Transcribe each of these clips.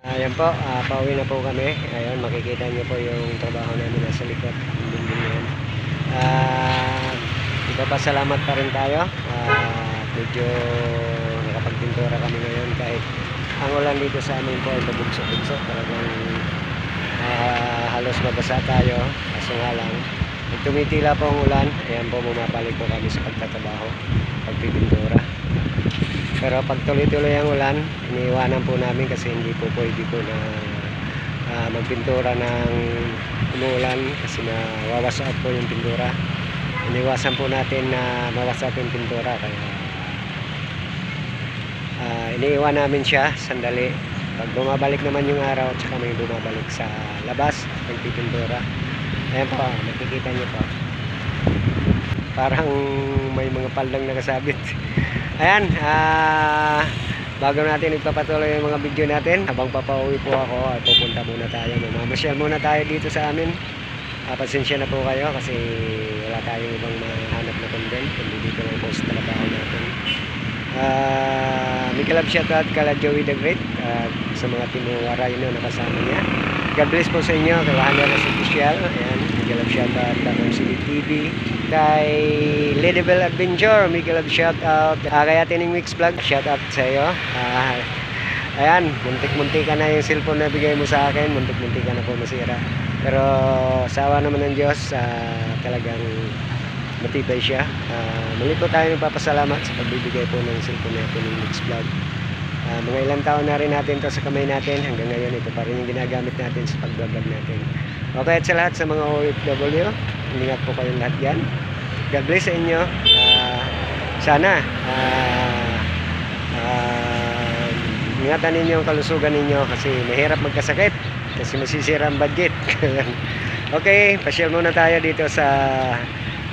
Ayan po, pauwi na po kami. Ayun, makikita niyo po yung trabaho namin nasa likod. Yung building na yan. Ipapasalamat pa rin tayo. Medyo nakapagpintura kami ngayon kahit ang ulan dito sa amin po ay mabugso-bugso. Talagang halos mabasa tayo. Kaso nga lang, pag tumitila po ang ulan, ayan po, bumabalik po kami sa pagtatrabaho, pagpipintura. Pero pag tuloy-tuloy ang ulan, iniiwanan po namin kasi hindi po pwede po na magpintura ng umuulan kasi mawawasak po yung pintura. Iniwasan po natin na mawasak yung pintura, kaya iniiwan namin siya sandali. Pag bumabalik naman yung araw at saka may bumabalik sa labas, nagpipintura. Ayan po, nakikita nyo po. Parang may mga paldang nakasabit. Ayan, bago natin ipapatuloy yung mga video natin, habang papauwi po ako, pupunta muna tayo. Mamasyal muna tayo dito sa amin. Pasensya na po kayo kasi wala tayong ibang mahanap na content, kundi dito lang po sa trabaho natin. May kalab shoutout kala Joey the Great at sa mga tinuwara yun na nakasama niya. God bless po sa inyo, kalahan na sa official. Ayan, may kalab shoutout kay MCD TV, kay Ladybell Adventure, may kalab shoutout kay Atening Mix Vlog, shoutout sa iyo. Ayan, muntik-muntik ka na yung cellphone na bigay mo sa akin, muntik-muntik ka na po masira. Pero sa awa naman ng Diyos, talagang matibay siya. Muli po tayo nagpapasalamat sa pagbibigay po ng cellphone natin ng Mix Vlog. Mga ilang taon na rin natin to sa kamay natin. Hanggang ngayon ito pa rin yung ginagamit natin sa pag-vlog natin. Okay, at sa lahat sa mga OFW, ingat po kayong lahat yan. God bless sa inyo. Sana ingatan ninyo ang kalusugan ninyo kasi mahirap magkasakit kasi masisira ang budget. Okay, pasyal muna tayo dito sa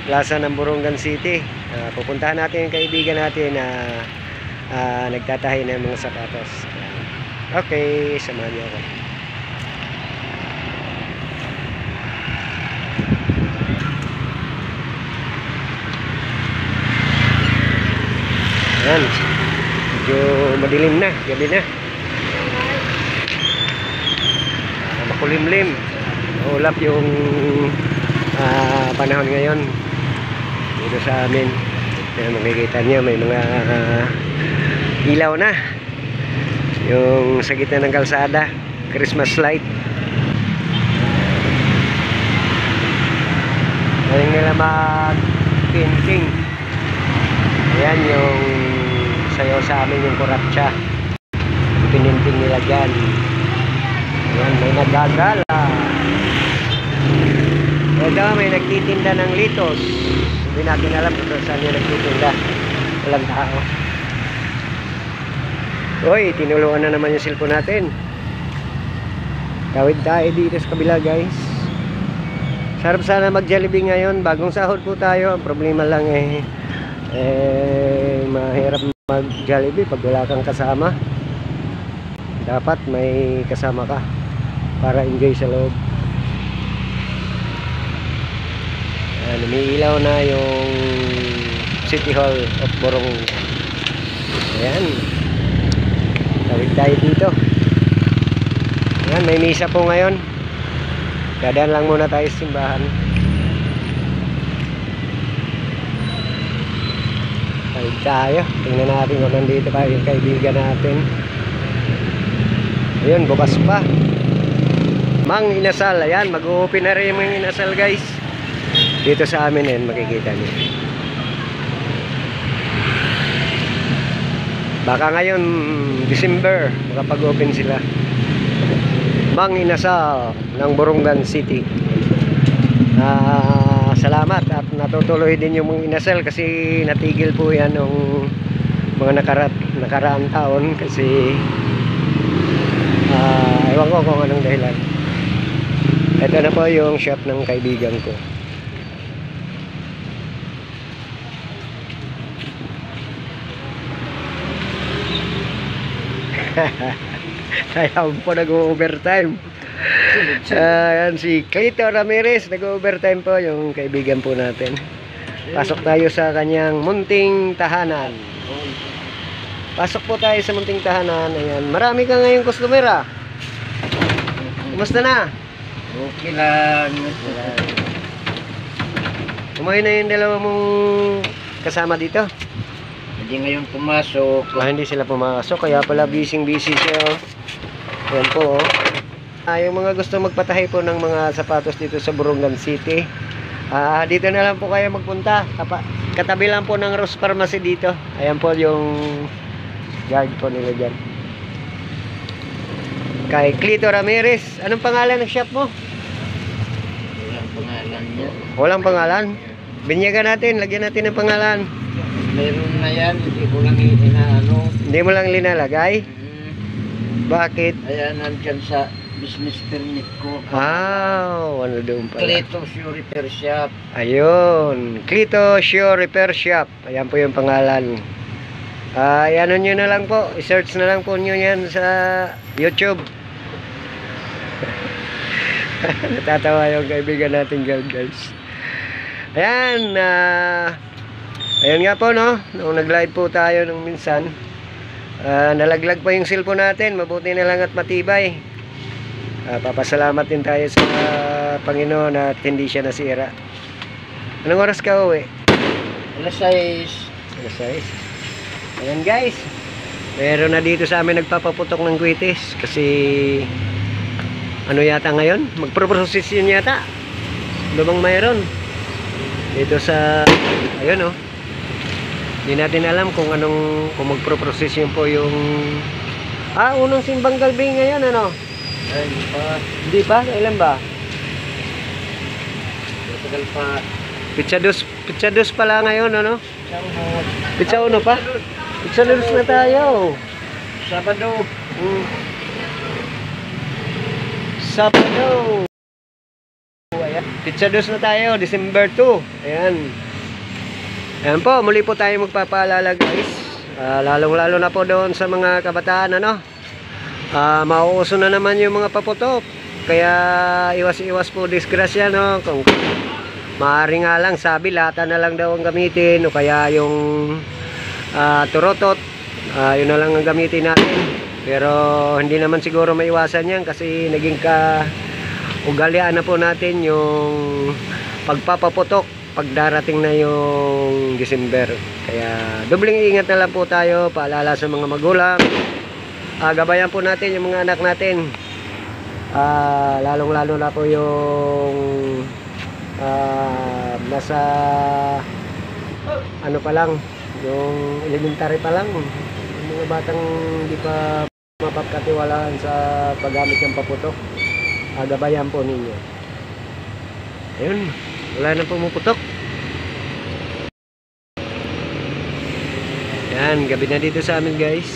plaza ng Borongan City. Pupuntahan natin yung kaibigan natin na nagtatahi ng mga sapatos. Okay, samahan niyo ako. Ayan, medyo madilim na, gabi na. Makulimlim, maulap yung panahon ngayon dito sa amin. Ayan, makikita niyo may mga ilaw na yung sa gitna ng kalsada, Christmas light. Ngayon nila mag-painting. Ayan yung sayo sa amin, yung kuratsa, pininting nila dyan. Ayan, may nagagala. Ito, may nagtitinda ng litos. Hindi natin alam kung saan yung nagtitinda. Walang tao. Uy, tinuluan na naman yung cellphone natin. Tawid tayo dito sa kabila, guys. Sarap sana mag-Jollibee ngayon. Bagong sahod po tayo. Ang problema lang mahirap mag-Jollibee pag wala kang kasama. Dapat may kasama ka para enjoy sa loob. Umiilaw na yung City Hall of Borongan. Ayan, tawid tayo dito. Ayan, may misa po ngayon. Dadaan lang muna tayo sa simbahan. Tawid tayo. Tingnan natin kung nandito pa yung kaibigan natin. Ayun, bukas pa. Mang Inasal. Ayan, mag-open na rin yung Mang Inasal, guys. Dito sa amin yan, makikita niyo. Baka ngayon, December, makapag-open sila. Mang Inasal ng Borongan City. Salamat at natutuloy din yung Mang Inasal kasi natigil po yan ng mga nakaraang taon kasi ewan ko kung anong dahilan. Ito na po yung shop ng kaibigan ko. Ayaw po nag-overtime. Yan si Clito Ramirez, nag-overtime po yung kaibigan po natin. Pasok tayo sa kanyang munting tahanan. Pasok po tayo sa munting tahanan. Ayan, marami ka ngayong customer. Kumusta na? Okay lang. Umuwi na yung dalawa mong kasama dito? Hindi ngayon pumasok. Hindi sila pumasok, kaya pala busy siya. Oh. Ayan po, oh. Yung mga gusto magpatahi po ng mga sapatos dito sa Borongan City, dito na lang po kayo magpunta. Katabi lang po ng Rose Pharmacy dito. Ayan po yung guard po nila dyan. Kay Clito Ramirez. Anong pangalan ng shop mo? Walang pangalan niya. Walang pangalan? Binyagan natin, lagyan natin ng pangalan. Meron na yan, hindi ko lang inaano. Hindi mo lang linalagay? Bakit? Ayan, nandyan sa business permit ko. Ano doon pala? Clito Shoe Repair Shop. Ayun, Clito Shoe Repair Shop. Ayan po yung pangalan. Ano nyo na lang po, i-search na lang po nyo yan sa YouTube. Natatawa yung kaibigan natin guys. Ayan, ayun nga po, no, nung nag-live po tayo nung minsan, nalaglag pa yung cellphone natin. Mabuti na lang at matibay. Papasalamat din tayo sa Panginoon at hindi siya nasira. Anong oras ka uwi? Alas 6. Alas 6. Ayan guys, meron na dito sa amin nagpapaputok ng kwitis. Kasi ano yata ngayon, magpro-process yun yata. Ano bang mayroon dito sa, ayun, oh. Hindi natin alam kung magpro-process yun po yung unang simbang gabi ngayon, ano? Ay, pa. Hindi pa? Kailan ba? Matagal pa. Pizza dos pala ngayon, ano? Pizza 1 pa? Pizza dos na tayo. Sabado. Sabado. Ayan. Pizza dos na tayo, December 2. Ayan. Ayan po, muli po tayo magpapaalala guys. Lalong-lalo na po doon sa mga kabataan, ano? Mauuso na naman yung mga paputok. Kaya iwas-iwas po disgrasya, no? Kung maaari nga lang, sabi lata na lang daw ang gamitin, o kaya yung turotot, yun na lang ang gamitin natin. Pero hindi naman siguro maiwasan yan kasi naging ugalian na po natin yung pagpapaputok pag darating na yung December. Kaya dobling ingat na lang po tayo. Paalala sa mga magulang, gabayan po natin yung mga anak natin. Lalong lalo na po yung nasa ano pa lang, yung elementary pa lang, yung mga batang hindi pa mapagkatiwalaan sa paggamit ng paputok. Gabayan po ninyo. Ayun, wala na pumuputok. Yan, gabi na dito sa amin guys.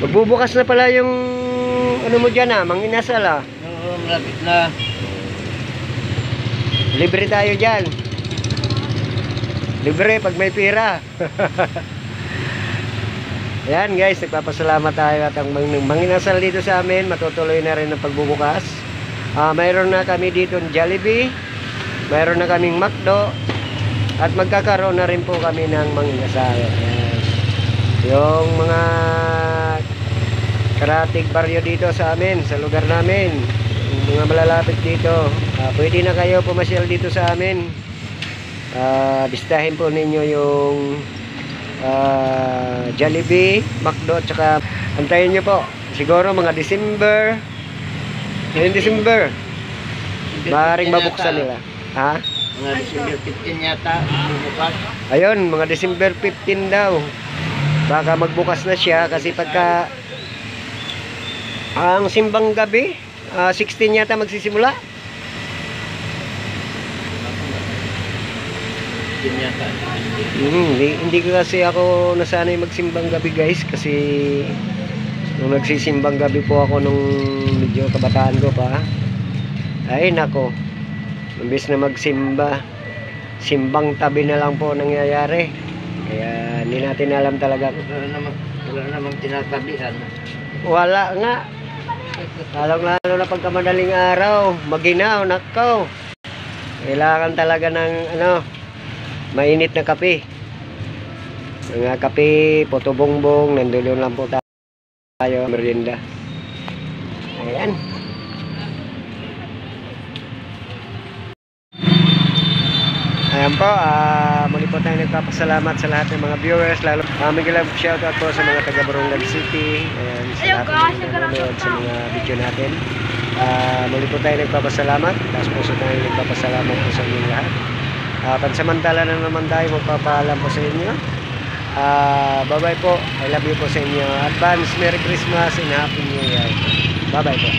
Magbubukas na pala yung ano mo dyan, manginasal. Oo, malapit na. Libre tayo dyan. Libre pag may pira. Ayan guys, nagpapasalamat tayo at ang manginasal dito sa amin, matutuloy na rin ang pagbubukas. Mayroon na kami dito ng Jollibee, mayroon na kaming McDo, at magkakaroon na rin po kami ng manginasal. Ayan. Yung mga karatig baryo dito sa amin, sa lugar namin, yung mga malalapit dito, pwede na kayo pumasyal dito sa amin. Bistahin po ninyo yung Jollibee, McDo, tsaka antayin nyo po siguro mga December, ngayong December maaaring mabuksan nila. Mga December 15 yata bubukas. Ayun, mga December 15 daw baka magbukas na siya kasi pagka ang simbang gabi 16 yata magsisimula. Hindi ko kasi ako nasanay magsimbang gabi guys, kasi nung nagsisimbang gabi po ako nung medyo kabataan ko pa, ay nako, imbes na magsimba, simbang tabi na lang po nangyayari. Kaya hindi natin alam talaga. Wala namang tinatabihan. Wala nga. Lalo na pagka madaling araw, maginaw, nakaw, kailangan talaga ng mainit na kape. Mga kape, puto bongbong, nandun lang po tayo. Tayo merienda. Ayan. Ayan po, muli po tayo nagpapasalamat sa lahat ng mga viewers, lalo love shoutout po sa mga taga Barangay City, ayan, sa lahat ng nanonood sa mga video natin. Muli po tayo nagpapasalamat, taas puso tayo nagpapasalamat po sa inyong lahat. Pansamantala na naman tayo magpapaalam po sa inyo. Bye bye po, I love you po sa inyo. Advance Merry Christmas and Happy New Year. Bye bye po.